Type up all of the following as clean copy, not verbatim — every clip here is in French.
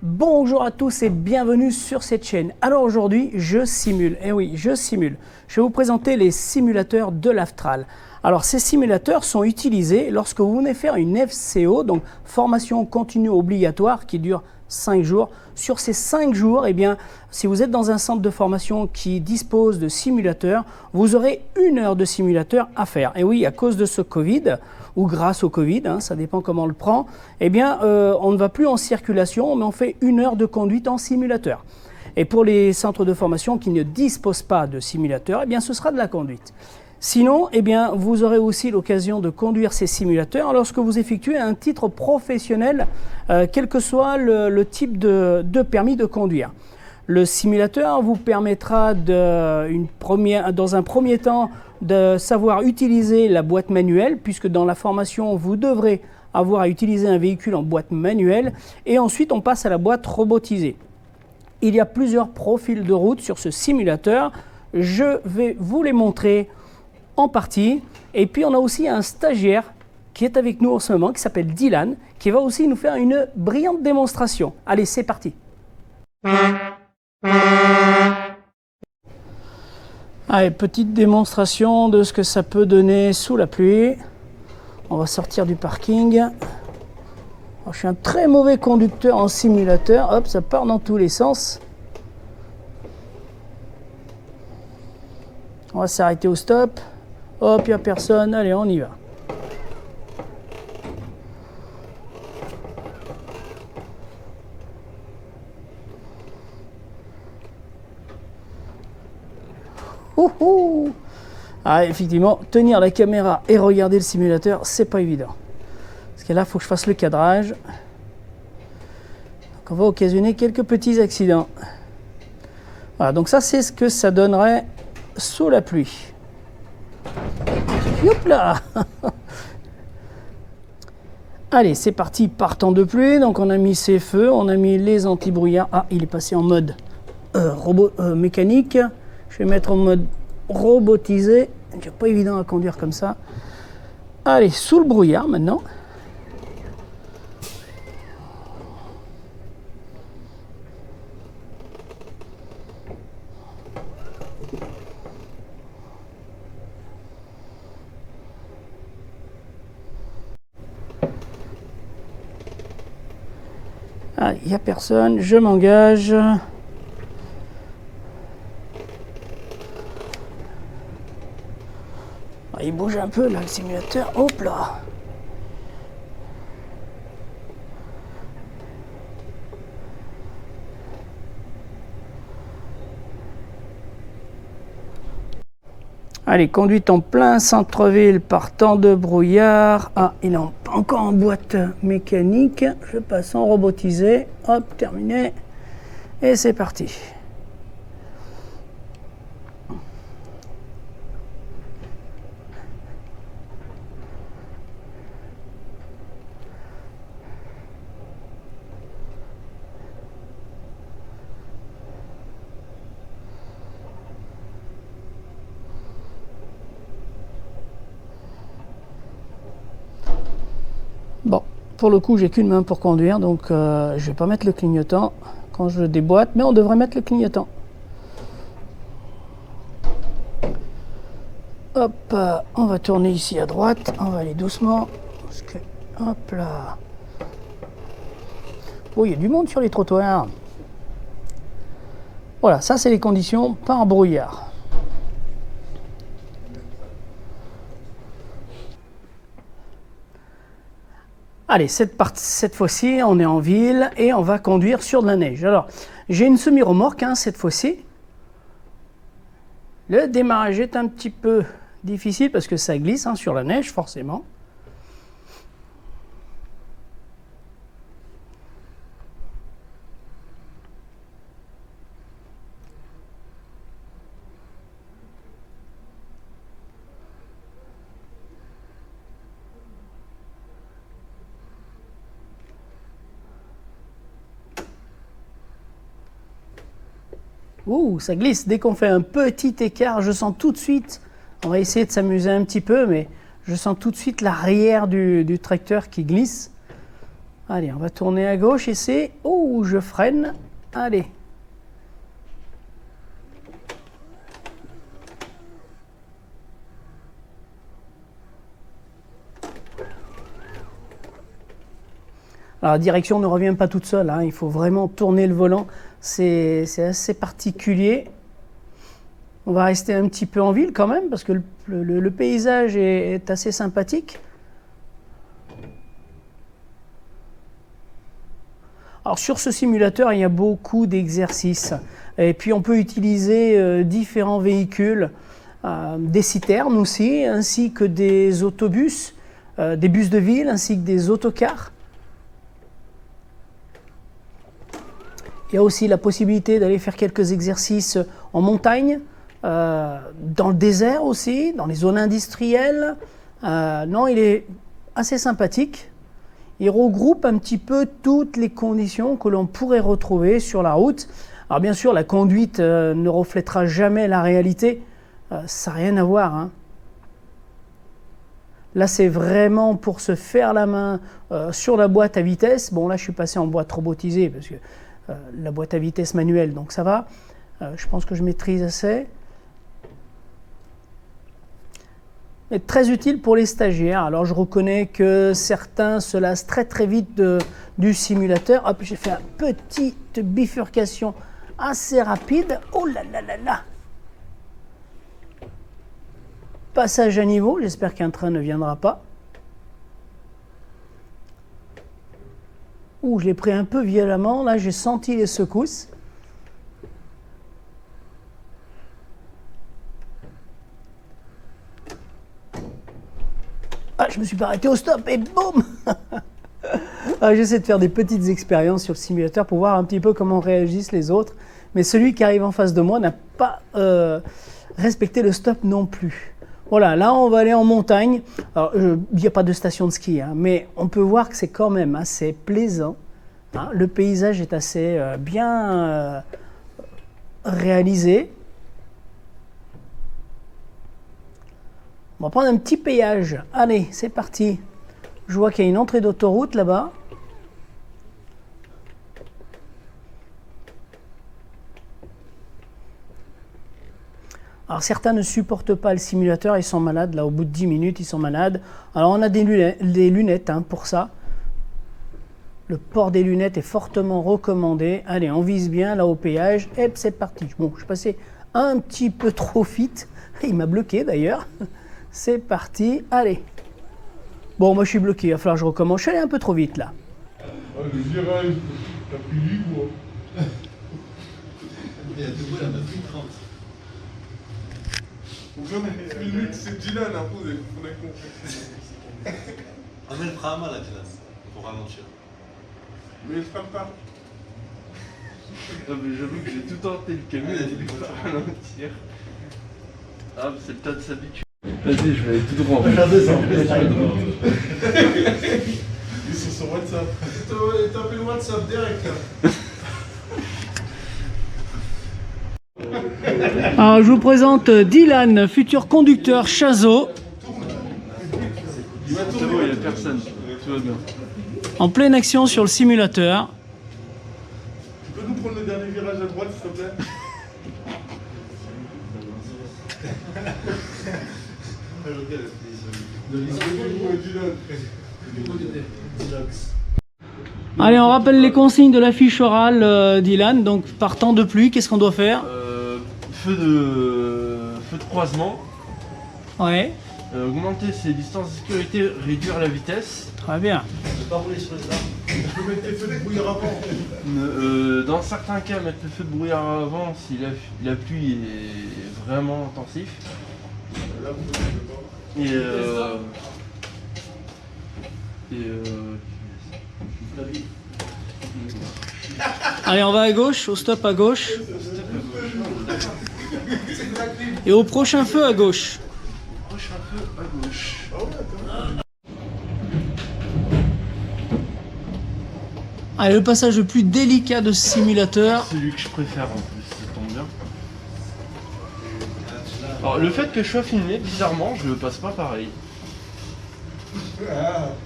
Bonjour à tous et bienvenue sur cette chaîne. Alors aujourd'hui, je simule. Eh oui, je simule. Je vais vous présenter les simulateurs de l'Aftral. Alors ces simulateurs sont utilisés lorsque vous venez faire une FCO, donc formation continue obligatoire qui dure 5 jours. Sur ces 5 jours, eh bien, si vous êtes dans un centre de formation qui dispose de simulateurs, vous aurez 1 heure de simulateur à faire. Et oui, à cause de ce Covid, ou grâce au Covid, ça dépend comment on le prend, eh bien, on ne va plus en circulation, mais on fait 1 heure de conduite en simulateur. Et pour les centres de formation qui ne disposent pas de simulateur, eh bien, ce sera de la conduite. Sinon, eh bien, vous aurez aussi l'occasion de conduire ces simulateurs lorsque vous effectuez un titre professionnel, quel que soit le type de permis de conduire. Le simulateur vous permettra dans un premier temps de savoir utiliser la boîte manuelle, puisque dans la formation, vous devrez avoir à utiliser un véhicule en boîte manuelle, et ensuite on passe à la boîte robotisée. Il y a plusieurs profils de route sur ce simulateur, je vais vous les montrer en partie, et puis on a aussi un stagiaire qui est avec nous en ce moment, qui s'appelle Dylan, qui va aussi nous faire une brillante démonstration. Allez, c'est parti. Allez, petite démonstration de ce que ça peut donner sous la pluie. On va sortir du parking. Alors, je suis un très mauvais conducteur en simulateur. Hop, ça part dans tous les sens. On va s'arrêter au stop. Hop, il n'y a personne. Allez, on y va. Ah, effectivement, tenir la caméra et regarder le simulateur, c'est pas évident. Parce que là, il faut que je fasse le cadrage. Donc, on va occasionner quelques petits accidents. Voilà, donc ça, c'est ce que ça donnerait sous la pluie. Hop là. Allez, c'est parti, partant de pluie. Donc, on a mis ses feux, on a mis les anti-brouillards. Ah, il est passé en mode mécanique. Je vais mettre en mode robotisé. C'est pas évident à conduire comme ça. Allez, sous le brouillard maintenant. Allez, il n'y a personne, je m'engage. Il bouge un peu là le simulateur, hop là. Allez, conduite en plein centre-ville par temps de brouillard. Ah, il est encore en boîte mécanique. Je passe en robotisé. Hop, terminé. Et c'est parti. Bon, pour le coup, j'ai qu'une main pour conduire, donc je vais pas mettre le clignotant quand je déboîte, mais on devrait mettre le clignotant. Hop, on va tourner ici à droite, on va aller doucement, parce que, hop là. Oh, il y a du monde sur les trottoirs. Voilà, ça c'est les conditions par brouillard. Allez, cette fois-ci, on est en ville et on va conduire sur de la neige. Alors, j'ai une semi-remorque cette fois-ci. Le démarrage est un petit peu difficile parce que ça glisse sur la neige, forcément. Ouh, ça glisse. Dès qu'on fait un petit écart, je sens tout de suite. On va essayer de s'amuser un petit peu, mais Je sens tout de suite l'arrière du tracteur qui glisse. Allez, on va tourner à gauche et c'est... Oh, je freine. Allez. Alors la direction ne revient pas toute seule, hein. Il faut vraiment tourner le volant. C'est assez particulier. On va rester un petit peu en ville quand même, parce que le paysage est assez sympathique. Alors sur ce simulateur, il y a beaucoup d'exercices. Et puis on peut utiliser différents véhicules, des citernes aussi, ainsi que des autobus, des bus de ville, ainsi que des autocars. Il y a aussi la possibilité d'aller faire quelques exercices en montagne, dans le désert aussi, dans les zones industrielles. Non, il est assez sympathique. Il regroupe un petit peu toutes les conditions que l'on pourrait retrouver sur la route. Alors bien sûr, la conduite ne reflètera jamais la réalité. Ça n'a rien à voir, hein. Là, c'est vraiment pour se faire la main sur la boîte à vitesse. Bon, là, je suis passé en boîte robotisée parce que la boîte à vitesse manuelle, donc ça va. Je pense que je maîtrise assez. Mais très utile pour les stagiaires. Alors je reconnais que certains se lassent très très vite du simulateur. Hop, j'ai fait une petite bifurcation assez rapide. Oh là là là là! Passage à niveau, j'espère qu'un train ne viendra pas. Ouh, je l'ai pris un peu violemment, là j'ai senti les secousses. Ah, je me suis pas arrêté au stop et boum. J'essaie de faire des petites expériences sur le simulateur pour voir un petit peu comment réagissent les autres. Mais celui qui arrive en face de moi n'a pas respecté le stop non plus. Voilà, là on va aller en montagne. Alors, il n'y a pas de station de ski, hein, mais on peut voir que c'est quand même assez plaisant. Hein. Le paysage est assez bien réalisé. On va prendre un petit péage. Allez, c'est parti. Je vois qu'il y a une entrée d'autoroute là-bas. Alors certains ne supportent pas le simulateur, ils sont malades. Là, au bout de 10 minutes, ils sont malades. Alors on a des lunettes hein, pour ça. Le port des lunettes est fortement recommandé. Allez, on vise bien là au péage. Et c'est parti. Bon, je suis passé un petit peu trop vite. Il m'a bloqué d'ailleurs. C'est parti, allez. Bon, moi je suis bloqué, il va falloir que je recommence. Je suis allé un peu trop vite là. Ah, le virage, t'as pris libre. Il y a deux la batterie 30. Luc, c'est Dylan, hein, on a compris. On met le prama à la classe, pour ralentir. Mais il frappe pas. Non mais j'avoue que j'ai tout tenté le camion, il voulait pas ralentir. Ah, c'est le tas de s'habituer. Vas-y, je vais aller tout droit. Regardez ça, Ils sont sur WhatsApp. T'as appelé le WhatsApp direct là. Alors, je vous présente Dylan, futur conducteur Chazot, C'est bon, il n'y a personne. Tout va bien. en pleine action sur le simulateur. Tu peux nous prendre le dernier virage à droite, s'il te plaît? Allez, on rappelle les consignes de la fiche orale, Dylan. Donc, par temps de pluie, qu'est-ce qu'on doit faire? Feu de croisement. Ouais, Augmenter ses distances de sécurité, réduire la vitesse. très bien. ne pas rouler sur les arbres. Tu peux mettre tes feux de brouillard avant. Dans certains cas, mettre le feu de brouillard avant si la pluie est vraiment intensif. Là, vous ne pouvez pas. La vie. Allez, on va à gauche, au stop à gauche. Et au prochain feu à gauche. Prochain feu à gauche. Allez, le passage le plus délicat de ce simulateur. Celui que je préfère en plus, ça tombe bien. Alors le fait que je sois filmé, bizarrement, je le passe pas pareil.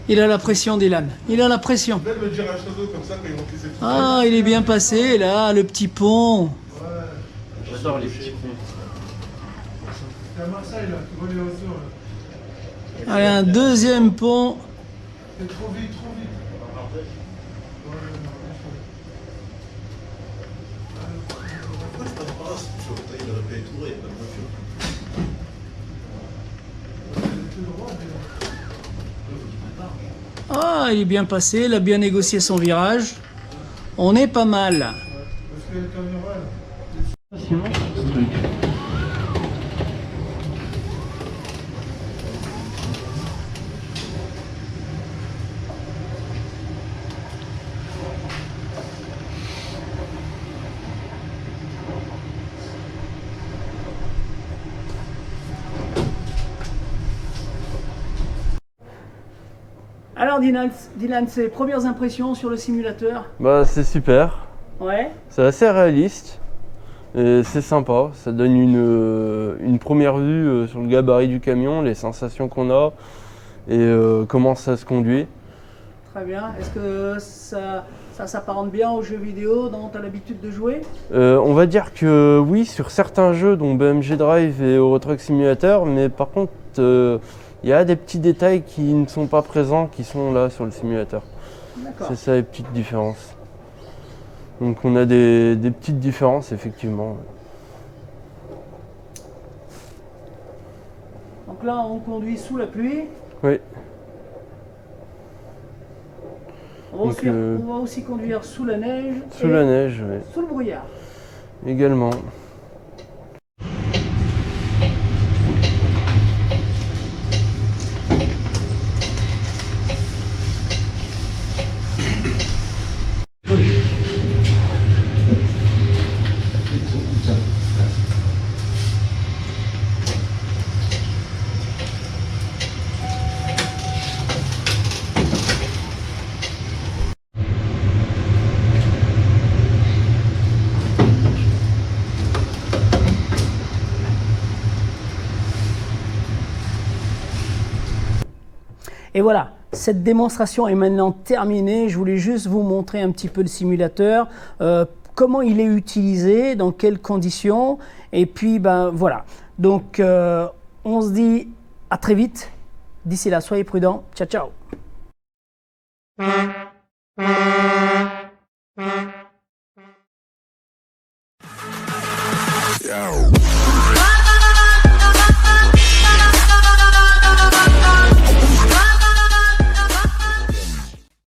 Il a la pression, Dylan. Il a la pression. Je vais le dire à Shadow comme ça quand ils vont pisser tout Ah, il est bien passé, là, le petit pont. J'adore les petits ponts. Il y a Marseille là, tu vois les hauteurs là. Allez, un deuxième pont. C'est trop vite, trop vite. Pourquoi je passe par là? Il aurait pu être touré, il n'y a pas de voiture. Ah, il est bien passé, il a bien négocié son virage. On est pas mal. Parce qu'il y a le caméra là. Sinon, ce truc. Alors, Dylan, ses premières impressions sur le simulateur? Bah, c'est super. Ouais. C'est assez réaliste. Et c'est sympa. Ça donne une première vue sur le gabarit du camion, les sensations qu'on a et comment ça se conduit. Très bien. Est-ce que ça s'apparente bien aux jeux vidéo dont tu as l'habitude de jouer? On va dire que oui, sur certains jeux, dont BMG Drive et Euro Truck Simulator, mais par contre, il y a des petits détails qui ne sont pas présents, qui sont là sur le simulateur. D'accord. C'est ça les petites différences. Donc on a des petites différences, effectivement. Donc là, on conduit sous la pluie. Oui, On Donc, va aussi conduire sous la neige. sous et la neige, oui, Sous le brouillard. également. Et voilà, cette démonstration est maintenant terminée. Je voulais juste vous montrer un petit peu le simulateur, comment il est utilisé, dans quelles conditions. Et puis, ben voilà. Donc, on se dit à très vite. D'ici là, soyez prudents. Ciao, ciao.